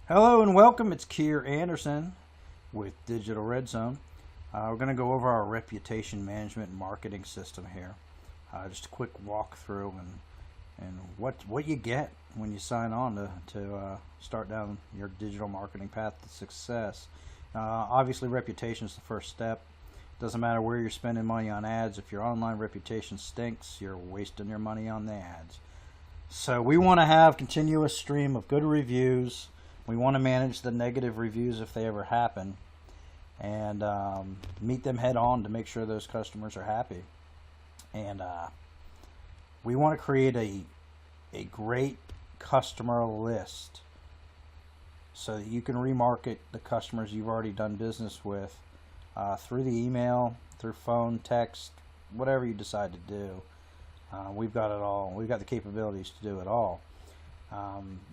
Hello and welcome. It's Keir Anderson with Digital Red Zone. We're going to go over our reputation management and marketing system here. Just a quick walkthrough and what you get when you sign on to start down your digital marketing path to success. Obviously, reputation is the first step. Doesn't matter where you're spending money on ads. If your online reputation stinks, you're wasting your money on the ads. So we want to have continuous stream of good reviews. We want to manage the negative reviews if they ever happen, and meet them head on to make sure those customers are happy. And we want to create a great customer list so that you can remarket the customers you've already done business with through the email, through phone, text, whatever you decide to do. We've got it all. We've got the capabilities to do it all.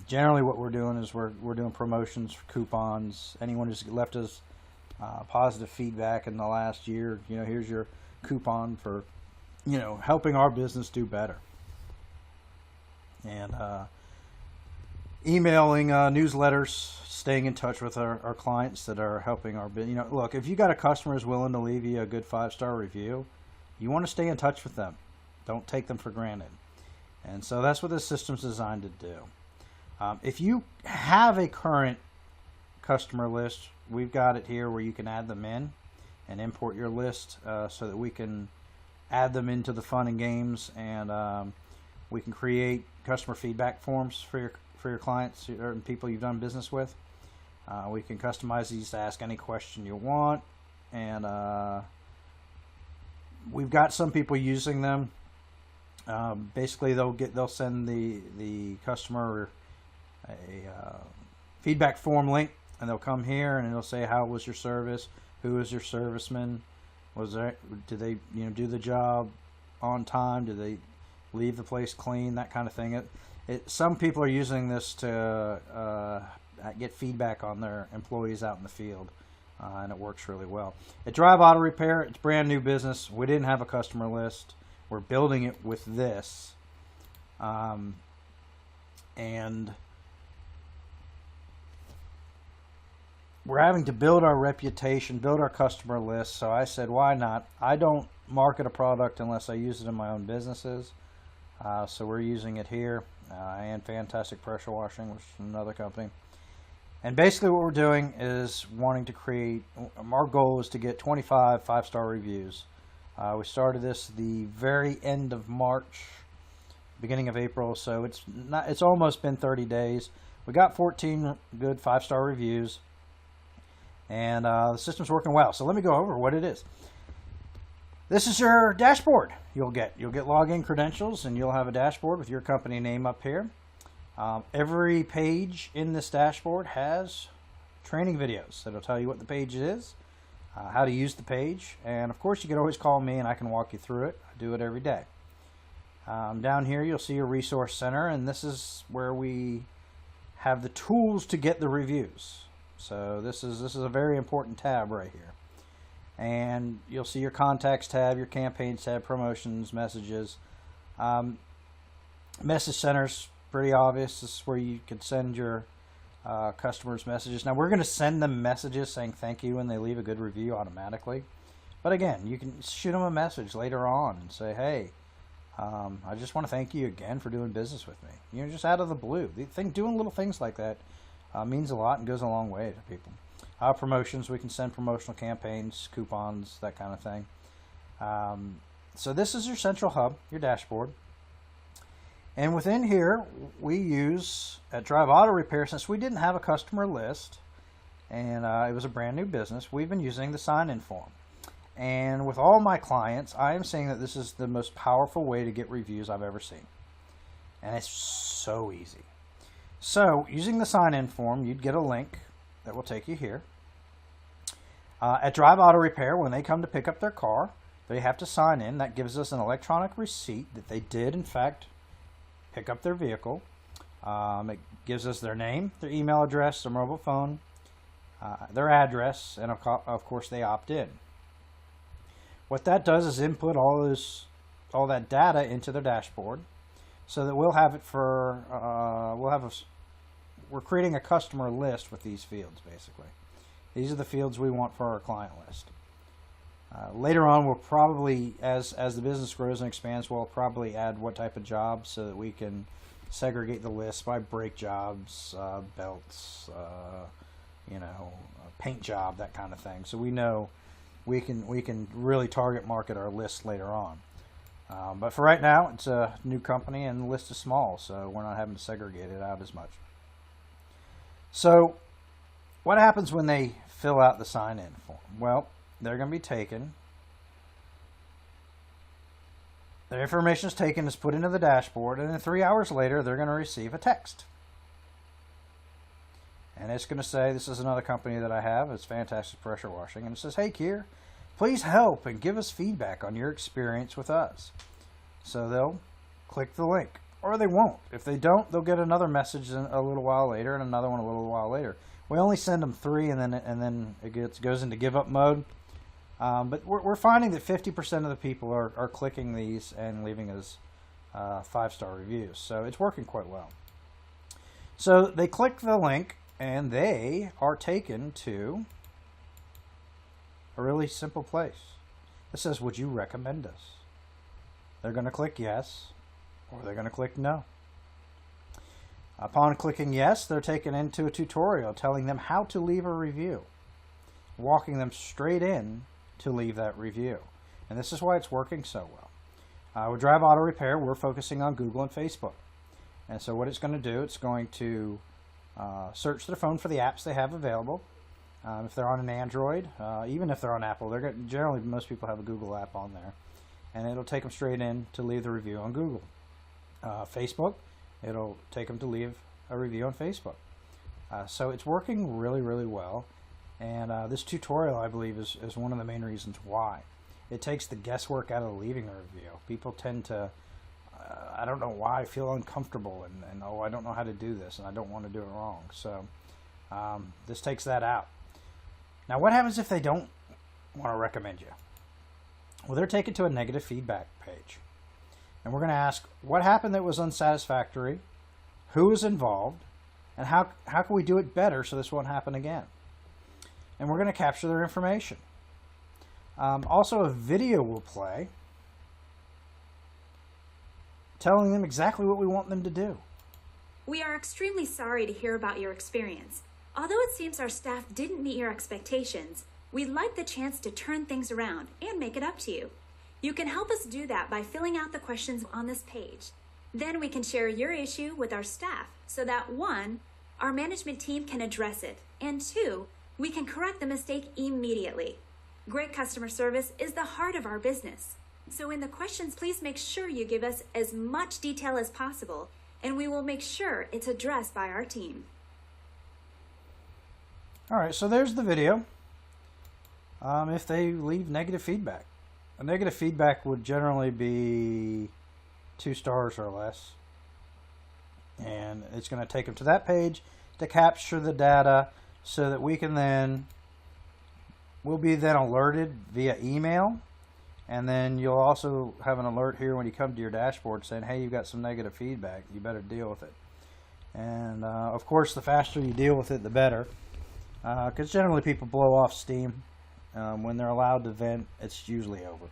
Generally what we're doing is we're doing promotions, coupons. Anyone who's left us positive feedback in the last year, here's your coupon for, helping our business do better. And emailing newsletters, staying in touch with our clients that are helping our business. Look, if you got a customer who's willing to leave you a good 5-star review, you want to stay in touch with them. Don't take them for granted. And so that's what this system's designed to do. If you have a current customer list, we've got it here where you can add them in and import your list so that we can add them into the fun and games, and we can create customer feedback forms for your clients or people you've done business with. We can customize these to ask any question you want, and we've got some people using them. Basically, they'll send the customer a feedback form link, and they'll come here and it'll say, how was your service, who was your serviceman, did they do the job on time, did they leave the place clean, that kind of thing. Some people are using this to get feedback on their employees out in the field, and it works really well. At Drive Auto Repair, it's brand new business. We didn't have a customer list. We're building it with this, and we're having to build our reputation, build our customer list. So I said, why not? I don't market a product unless I use it in my own businesses. So we're using it here, and Fantastic Pressure Washing, which is another company. And basically what we're doing is wanting to create, our goal is to get 25 5-star reviews. We started this the very end of March, beginning of April, so it's almost been 30 days. We got 14 good 5-star reviews, and the system's working well. So let me go over what it is. This is your dashboard. You'll get login credentials, and you'll have a dashboard with your company name up here. Every page in this dashboard has training videos that'll tell you what the page is, how to use the page, and of course you can always call me and I can walk you through it. I do it every day. Down here you'll see your resource center, and this is where we have the tools to get the reviews. So this is a very important tab right here. And you'll see your contacts tab, your campaigns tab, promotions, messages. Message center's pretty obvious. This is where you can send your customers messages. Now we're going to send them messages saying thank you when they leave a good review automatically, but again, you can shoot them a message later on and say, hey, I just want to thank you again for doing business with me. Just out of the blue. Doing little things like that means a lot and goes a long way to people. Promotions, we can send promotional campaigns, coupons, that kind of thing. So this is your central hub, your dashboard. And within here, we use, at Drive Auto Repair, since we didn't have a customer list, and it was a brand new business, we've been using the sign-in form. And with all my clients, I am saying that this is the most powerful way to get reviews I've ever seen. And it's so easy. So, using the sign-in form, you'd get a link that will take you here. At Drive Auto Repair, when they come to pick up their car, they have to sign in. That gives us an electronic receipt that they did, in fact, pick up their vehicle. It gives us their name, their email address, their mobile phone, their address, and of course they opt in. What that does is input all that data into their dashboard, so that we'll have it for we're creating a customer list with these fields, basically. These are the fields we want for our client list. Later on, we'll probably, as the business grows and expands, we'll probably add what type of jobs so that we can segregate the list by brake jobs, belts, paint job, that kind of thing. So we know we can really target market our list later on. But for right now, it's a new company and the list is small, so we're not having to segregate it out as much. So what happens when they fill out the sign-in form? Well, they're going to be taken. Their information is taken, is put into the dashboard, and then 3 hours later, they're going to receive a text. And it's going to say, this is another company that I have. It's Fantastic Pressure Washing. And it says, hey, Keir, please help and give us feedback on your experience with us. So they'll click the link, or they won't. If they don't, they'll get another message a little while later and another one a little while later. We only send them 3, and then it goes into give up mode. But we're finding that 50% of the people are clicking these and leaving us 5-star reviews. So it's working quite well. So they click the link, and they are taken to a really simple place. It says, would you recommend us? They're going to click yes, or they're going to click no. Upon clicking yes, they're taken into a tutorial telling them how to leave a review, walking them straight in to leave that review. And this is why it's working so well. With Drive Auto Repair, we're focusing on Google and Facebook. And so what it's going to do, it's going to search their phone for the apps they have available. If they're on an Android, even if they're on Apple, generally most people have a Google app on there. And it'll take them straight in to leave the review on Google. Facebook, it'll take them to leave a review on Facebook. So it's working really, really well. And this tutorial, I believe, is one of the main reasons why. It takes the guesswork out of leaving a review. People tend to, I don't know why, feel uncomfortable and oh, I don't know how to do this and I don't want to do it wrong. So this takes that out. Now, what happens if they don't want to recommend you? Well, they're taken to a negative feedback page. And we're going to ask what happened that was unsatisfactory, who was involved, and how can we do it better so this won't happen again. And we're going to capture their information. Also, a video will play telling them exactly what we want them to do. We are extremely sorry to hear about your experience. Although it seems our staff didn't meet your expectations, we'd like the chance to turn things around and make it up to you. You can help us do that by filling out the questions on this page. Then we can share your issue with our staff so that 1, our management team can address it, and 2, we can correct the mistake immediately. Great customer service is the heart of our business. So in the questions, please make sure you give us as much detail as possible, and we will make sure it's addressed by our team. All right, so there's the video. If they leave negative feedback. A negative feedback would generally be 2 stars or less. And it's going to take them to that page to capture the data so that we can then, we'll be then alerted via email. And then you'll also have an alert here when you come to your dashboard saying, hey, you've got some negative feedback. You better deal with it. And of course, the faster you deal with it, the better. Because generally people blow off steam. When they're allowed to vent, it's usually over.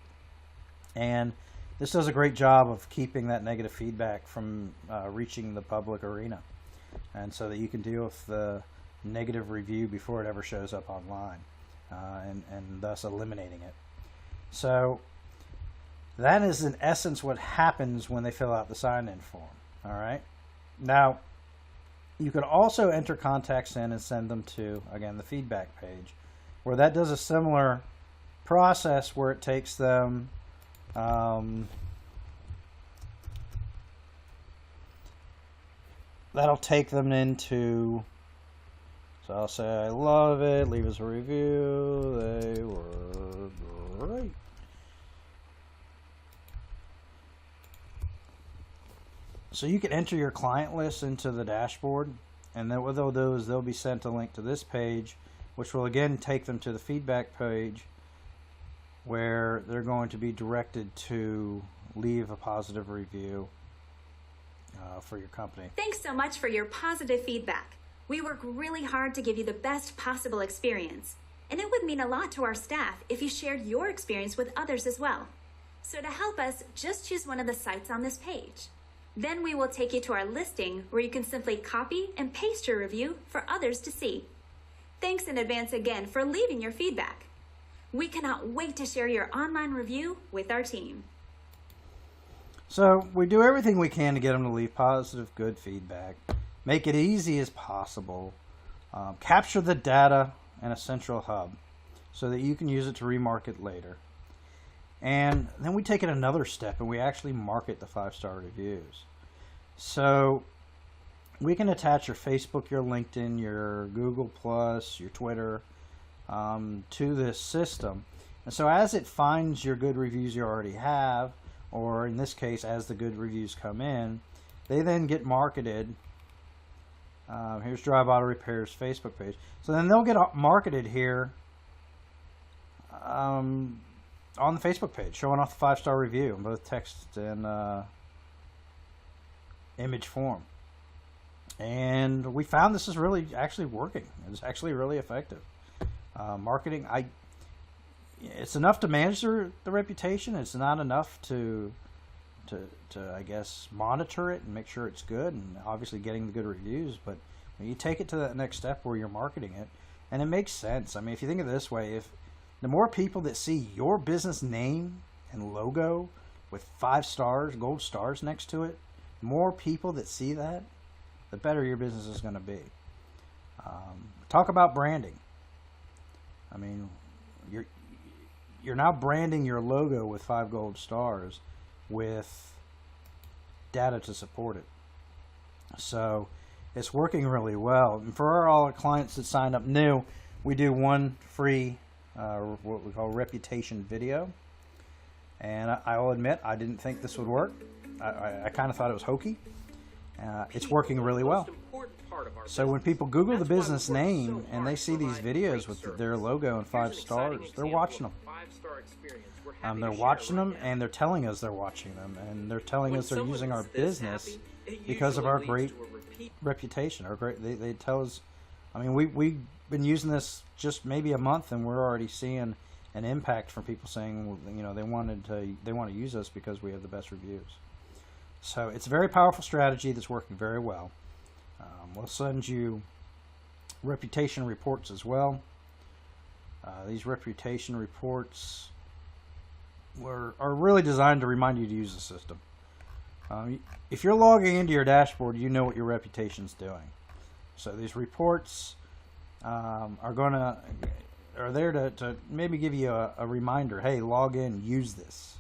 And this does a great job of keeping that negative feedback from reaching the public arena. And so that you can deal with the negative review before it ever shows up online. And thus eliminating it. So that is in essence what happens when they fill out the sign-in form. All right. Now, you can also enter contacts in and send them to, again, the feedback page, where that does a similar process where it takes them that'll take them into, so I'll say I love it, leave us a review, they were great. So you can enter your client list into the dashboard, and then what they'll do is they'll be sent a link to this page, which will again take them to the feedback page where they're going to be directed to leave a positive review for your company. Thanks so much for your positive feedback. We work really hard to give you the best possible experience, and it would mean a lot to our staff if you shared your experience with others as well. So to help us, just choose one of the sites on this page. Then we will take you to our listing where you can simply copy and paste your review for others to see. Thanks in advance again for leaving your feedback. We cannot wait to share your online review with our team. So we do everything we can to get them to leave positive, good feedback. Make it easy as possible. Capture the data in a central hub so that you can use it to remarket later. And then we take it another step and we actually market the 5-star reviews. So we can attach your Facebook, your LinkedIn, your Google+, your Twitter to this system. And so as it finds your good reviews you already have, or in this case, as the good reviews come in, they then get marketed. Here's Drive Auto Repair's Facebook page. So then they'll get marketed here on the Facebook page, showing off the 5-star review in both text and image form. And we found this is really actually working. It's actually really effective. Marketing, it's enough to manage the reputation. It's not enough to I guess monitor it and make sure it's good, and obviously getting the good reviews. But when you take it to that next step where you're marketing it, and it makes sense. I mean, if you think of it this way, if the more people that see your business name and logo with 5 stars, gold stars next to it, the more people that see that, the better your business is going to be. Talk about branding. I mean, you're now branding your logo with 5 gold stars with data to support it. So it's working really well. And for all our clients that sign up new, we do one free what we call reputation video. And I will admit, I didn't think this would work. I kind of thought it was hokey. It's working really well. So when people Google the business name and they see these videos with their logo and 5 stars, they're watching them. They're watching them, and they're telling us they're watching them, and they're telling us they're using our business because of our great reputation. They tell us. I mean, we've been using this just maybe a month, and we're already seeing an impact from people saying, you know, they want to use us because we have the best reviews. So it's a very powerful strategy that's working very well. We'll send you reputation reports as well. These reputation reports are really designed to remind you to use the system. If you're logging into your dashboard, you know what your reputation's doing. So these reports are there to maybe give you a reminder. Hey, log in, use this.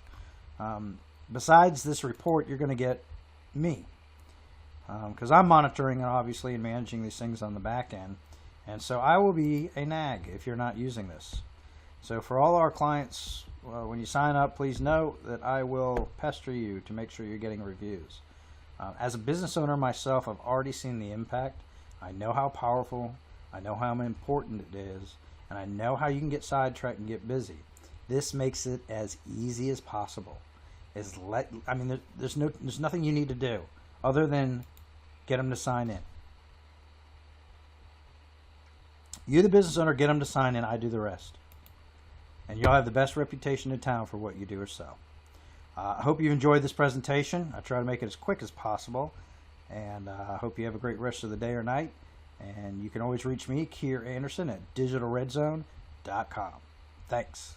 Besides this report, you're going to get me, because I'm monitoring obviously and managing these things on the back end, and so I will be a nag if you're not using this. So for all our clients, when you sign up, please note that I will pester you to make sure you're getting reviews. As a business owner myself, I've already seen the impact. I know how powerful, I know how important it is, and I know how you can get sidetracked and get busy. This makes it as easy as possible. There's nothing you need to do other than get them to sign in. You, the business owner, get them to sign in. I do the rest. And you'll have the best reputation in town for what you do or sell. I hope you enjoyed this presentation. I try to make it as quick as possible. And I hope you have a great rest of the day or night. And you can always reach me, Keir Anderson, at digitalredzone.com. Thanks.